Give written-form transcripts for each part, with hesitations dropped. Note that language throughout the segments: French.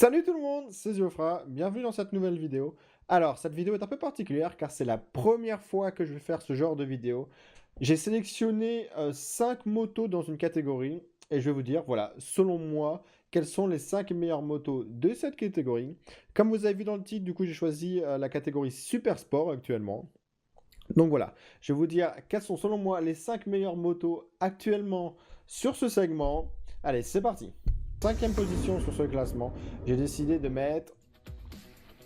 Salut tout le monde, c'est Ziofra, bienvenue dans cette nouvelle vidéo. Alors, cette vidéo est un peu particulière car c'est la première fois que je vais faire ce genre de vidéo. J'ai sélectionné 5 motos dans une catégorie et je vais vous dire, voilà, selon moi, quelles sont les 5 meilleures motos de cette catégorie. Comme vous avez vu dans le titre, du coup, j'ai choisi la catégorie Super Sport actuellement. Donc voilà, je vais vous dire quelles sont selon moi les 5 meilleures motos actuellement sur ce segment. Allez, c'est parti. Cinquième position sur ce classement, j'ai décidé de mettre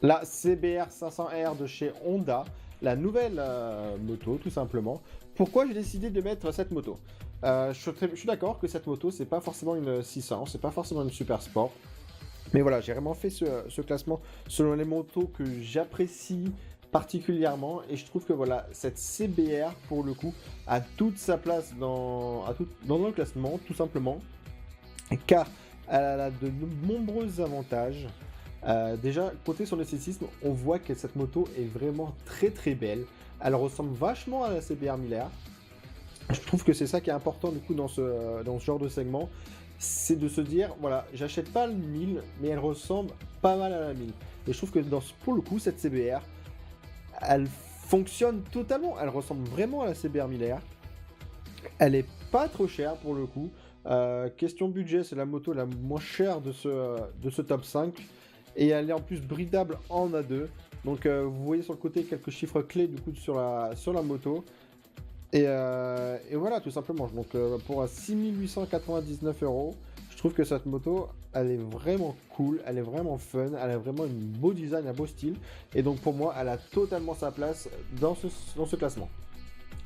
la CBR 500R de chez Honda, la nouvelle moto tout simplement. Pourquoi j'ai décidé de mettre cette moto? Je suis d'accord que cette moto, c'est pas forcément une 600, c'est pas forcément une super sport. Mais voilà, j'ai vraiment fait ce classement selon les motos que j'apprécie particulièrement. Et je trouve que voilà, cette CBR, pour le coup, a toute sa place dans le classement, tout simplement. Car elle a de nombreux avantages. Déjà, côté sur l'esthétisme, on voit que cette moto est vraiment très très belle. Elle ressemble vachement à la CBR 1000R. Je trouve que c'est ça qui est important du coup dans ce genre de segment, c'est de se dire, voilà, j'achète pas le 1000, mais elle ressemble pas mal à la 1000. Et je trouve que pour le coup, cette CBR, elle fonctionne totalement, elle ressemble vraiment à la CBR 1000R. Elle est pas trop chère pour le coup. Question budget, c'est la moto la moins chère de ce top 5. Et elle est en plus bridable en A2. Donc vous voyez sur le côté quelques chiffres clés du coup sur la moto. Et voilà, tout simplement. Donc pour 6 899 €, je trouve que cette moto, elle est vraiment cool, elle est vraiment fun, elle a vraiment un beau design, un beau style. Et donc pour moi, elle a totalement sa place dans ce classement.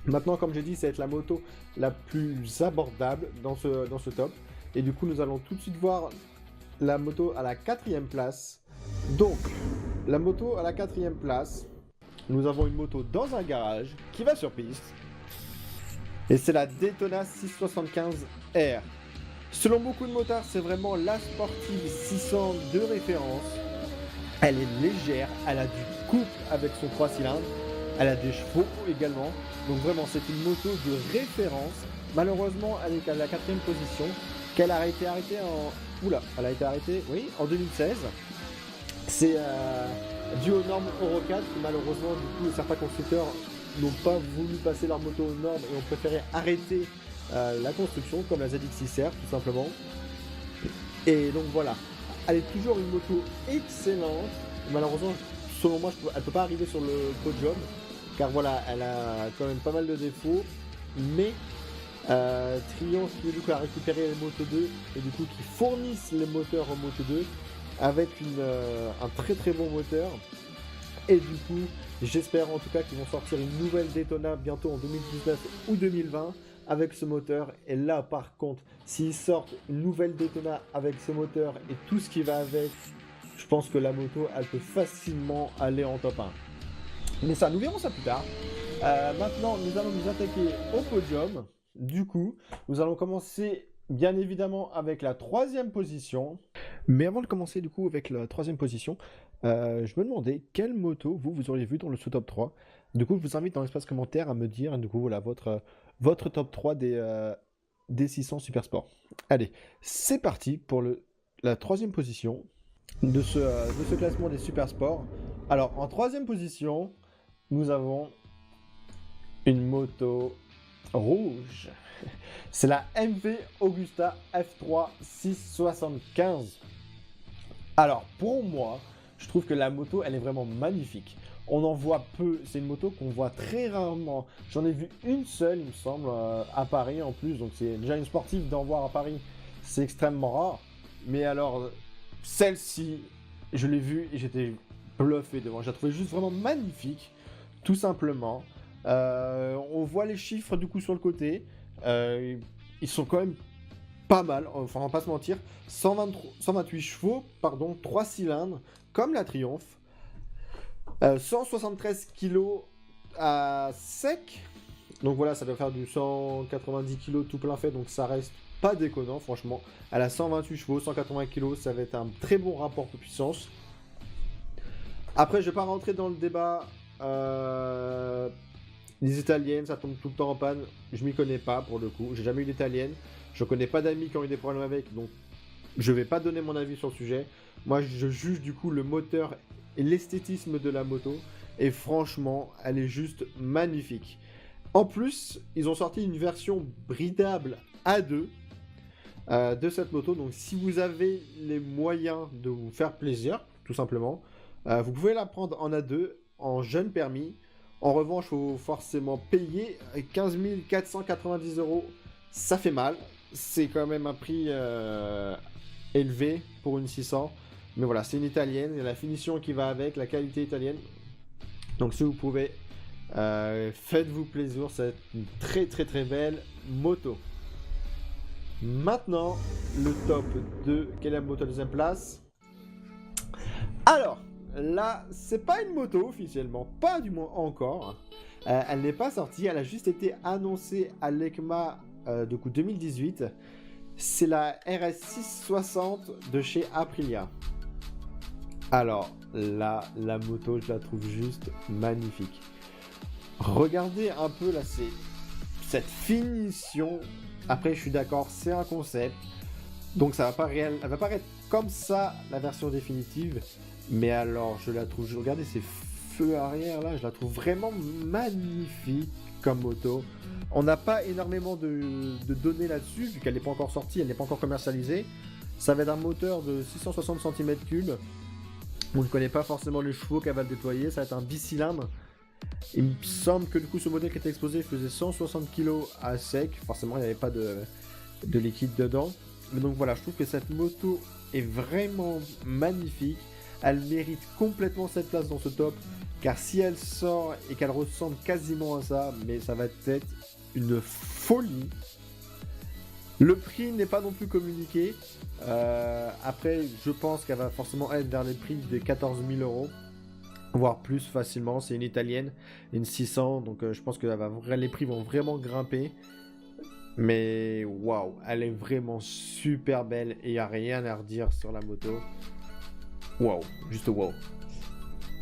Maintenant, comme j'ai dit, ça va être la moto la plus abordable dans ce top. Et du coup, nous allons tout de suite voir la moto à la quatrième place. Donc, la moto à la quatrième place, nous avons une moto dans un garage qui va sur piste. Et c'est la Daytona 675R. Selon beaucoup de motards, c'est vraiment la sportive 600 de référence. Elle est légère, elle a du couple avec son 3 cylindres, elle a des chevaux également. Donc vraiment, c'est une moto de référence. Malheureusement, elle est à la quatrième position, qu'elle a été arrêtée en... Oula, elle a été arrêtée, oui, en 2016. C'est dû aux normes Euro 4 qui malheureusement, du coup, certains constructeurs n'ont pas voulu passer leur moto aux normes et ont préféré arrêter la construction, comme la ZX6R tout simplement. Et donc voilà, elle est toujours une moto excellente. Malheureusement, selon moi, elle ne peut pas arriver sur le podium, car voilà, elle a quand même pas mal de défauts. Mais Triumph qui du coup a récupéré les Moto 2 et du coup qui fournissent les moteurs en Moto 2 avec un très très bon moteur. Et du coup, j'espère en tout cas qu'ils vont sortir une nouvelle Daytona bientôt en 2019 ou 2020 avec ce moteur. Et là, par contre, s'ils sortent une nouvelle Daytona avec ce moteur et tout ce qui va avec, je pense que la moto, elle peut facilement aller en top 1. Mais ça, nous verrons ça plus tard. Maintenant, nous allons nous attaquer au podium. Du coup, nous allons commencer bien évidemment avec la troisième position. Mais avant de commencer du coup avec la troisième position, je me demandais quelle moto vous auriez vu dans le sous-top 3. Du coup, je vous invite dans l'espace commentaire à me dire du coup voilà votre top 3 des 600 Super Sport. Allez, c'est parti pour la troisième position de ce classement des Super Sports. Alors, en troisième position, nous avons une moto rouge. C'est la MV Augusta F3 675. Alors, pour moi, je trouve que la moto, elle est vraiment magnifique. On en voit peu, c'est une moto qu'on voit très rarement. J'en ai vu une seule, il me semble, à Paris en plus. Donc c'est déjà une sportive d'en voir à Paris, c'est extrêmement rare. Mais alors, celle-ci, je l'ai vue et j'étais bluffé devant. Je la trouvais juste vraiment magnifique, tout simplement. On voit les chiffres du coup sur le côté. Ils sont quand même pas mal, enfin on va pas se mentir. 128 chevaux, pardon, 3 cylindres, comme la Triumph. 173 kg à sec. Donc voilà, ça doit faire du 190 kg tout plein fait, donc ça reste pas déconnant, franchement. Elle a 128 chevaux, 180 kg, ça va être un très bon rapport de puissance. Après, je vais pas rentrer dans le débat. Les italiennes, ça tombe tout le temps en panne. Je m'y connais pas pour le coup. J'ai jamais eu d'italienne. Je connais pas d'amis qui ont eu des problèmes avec, donc Je vais pas donner mon avis sur le sujet. Moi, je juge du coup le moteur et l'esthétisme de la moto. Et franchement, elle est juste magnifique. En plus, ils ont sorti une version bridable A2 de cette moto. Donc, si vous avez les moyens de vous faire plaisir, tout simplement, vous pouvez la prendre en A2, en jeune permis. En revanche, il faut forcément payer 15 490 €. Ça fait mal. C'est quand même un prix élevé pour une 600. Mais voilà, c'est une italienne. Il y a la finition qui va avec, la qualité italienne. Donc si vous pouvez, faites-vous plaisir. C'est une très très très belle moto. Maintenant, le top 2. Quelle est la moto à deuxième place? Alors, là, c'est pas une moto officiellement. Pas du moins encore. Elle n'est pas sortie. Elle a juste été annoncée à l'ECMA du coup 2018. C'est la RS660 de chez Aprilia. Alors là, la moto, je la trouve juste magnifique. Regardez un peu là, c'est cette finition. Après, je suis d'accord, c'est un concept. Donc ça va pas réel, elle va paraître comme ça la version définitive. Mais alors, je la trouve, regardez ces feux arrière là, je la trouve vraiment magnifique comme moto. On n'a pas énormément de données là-dessus, vu qu'elle n'est pas encore sortie, elle n'est pas encore commercialisée. Ça va être un moteur de 660 cm3. On ne connaît pas forcément les chevaux qu'elle va déployer, ça va être un bicylindre. Il me semble que du coup ce modèle qui était exposé faisait 160 kg à sec, forcément il n'y avait pas de liquide dedans. Mais donc voilà, je trouve que cette moto est vraiment magnifique. Elle mérite complètement cette place dans ce top, car si elle sort et qu'elle ressemble quasiment à ça, mais ça va être une folie. Le prix n'est pas non plus communiqué. Après, je pense qu'elle va forcément être vers les prix de 14 000 €, voire plus facilement. C'est une italienne, une 600, donc je pense que les prix vont vraiment grimper. Mais waouh, elle est vraiment super belle et il n'y a rien à redire sur la moto. Waouh, juste waouh.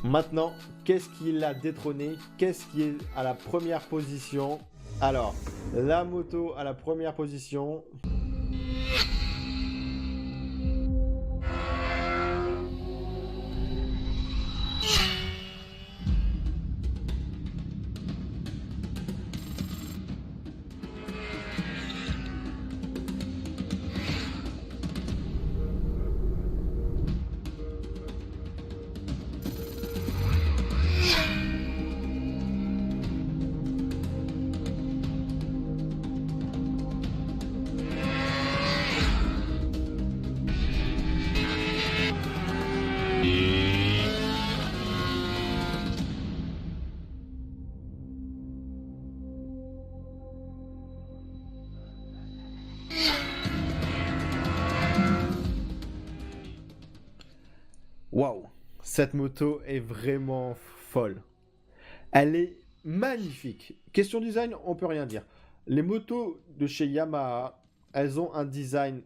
Maintenant, qu'est-ce qui l'a détrôné? Qu'est-ce qui est à la première position? Alors, la moto à la première position. Waouh, cette moto est vraiment folle. Elle est magnifique. Question design, on peut rien dire. Les motos de chez Yamaha, elles ont un design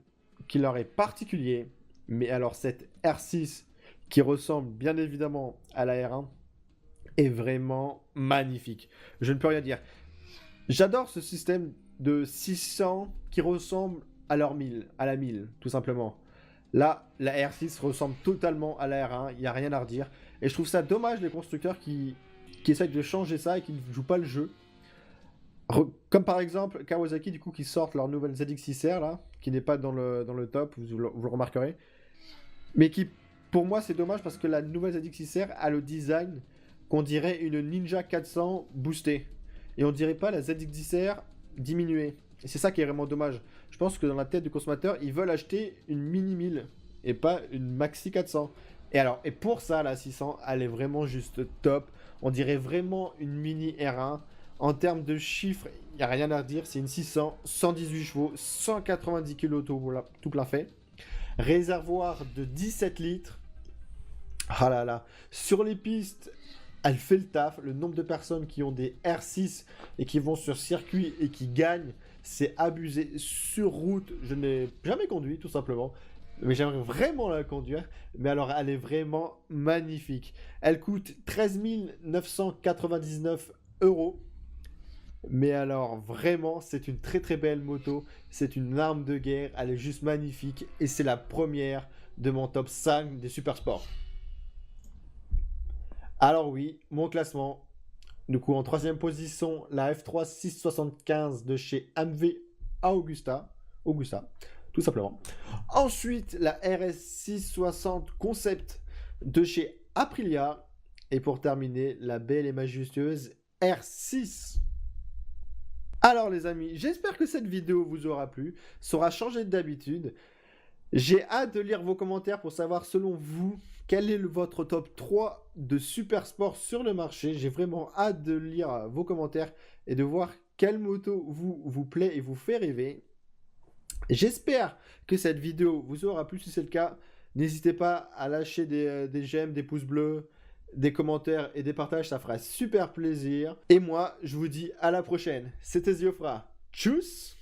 qui leur est particulier. Mais alors cette R6, qui ressemble bien évidemment à la R1, est vraiment magnifique. Je ne peux rien dire. J'adore ce système de 600 qui ressemble à leur 1000, à la 1000, tout simplement. Là, la R6 ressemble totalement à la R1, il n'y a rien à redire. Et je trouve ça dommage les constructeurs qui essayent de changer ça et qui ne jouent pas le jeu. Comme par exemple Kawasaki, du coup, qui sortent leur nouvelle ZX6R, là, qui n'est pas dans le top, vous le remarquerez. Mais qui, pour moi, c'est dommage parce que la nouvelle ZX6R a le design qu'on dirait une Ninja 400 boostée. Et on dirait pas la ZX10R diminuée. Et c'est ça qui est vraiment dommage. Je pense que dans la tête du consommateur, ils veulent acheter une Mini 1000 et pas une Maxi 400. Et pour ça, la 600, elle est vraiment juste top. On dirait vraiment une Mini R1. En termes de chiffres, il n'y a rien à redire. C'est une 600, 118 chevaux, 190 kg tout plein fait. Réservoir de 17 litres. Ah là là. Sur les pistes, elle fait le taf. Le nombre de personnes qui ont des R6 et qui vont sur circuit et qui gagnent, c'est abusé. Sur route, je n'ai jamais conduit, tout simplement. Mais j'aimerais vraiment la conduire. Mais alors, elle est vraiment magnifique. Elle coûte 13 999 €. Mais alors, vraiment, c'est une très très belle moto. C'est une arme de guerre. Elle est juste magnifique. Et c'est la première de mon top 5 des super sports. Alors oui, mon classement. Du coup, en troisième position, la F3 675 de chez AMV Augusta, tout simplement. Ensuite, la RS 660 Concept de chez Aprilia. Et pour terminer, la belle et majestueuse R6. Alors les amis, j'espère que cette vidéo vous aura plu, saura changer d'habitude. J'ai hâte de lire vos commentaires pour savoir selon vous quel est votre top 3 de super sport sur le marché. J'ai vraiment hâte de lire vos commentaires et de voir quelle moto vous plaît et vous fait rêver. J'espère que cette vidéo vous aura plu. Si c'est le cas, n'hésitez pas à lâcher des j'aime, des pouces bleus, des commentaires et des partages. Ça fera super plaisir. Et moi, je vous dis à la prochaine. C'était Ziofra. Tchuss!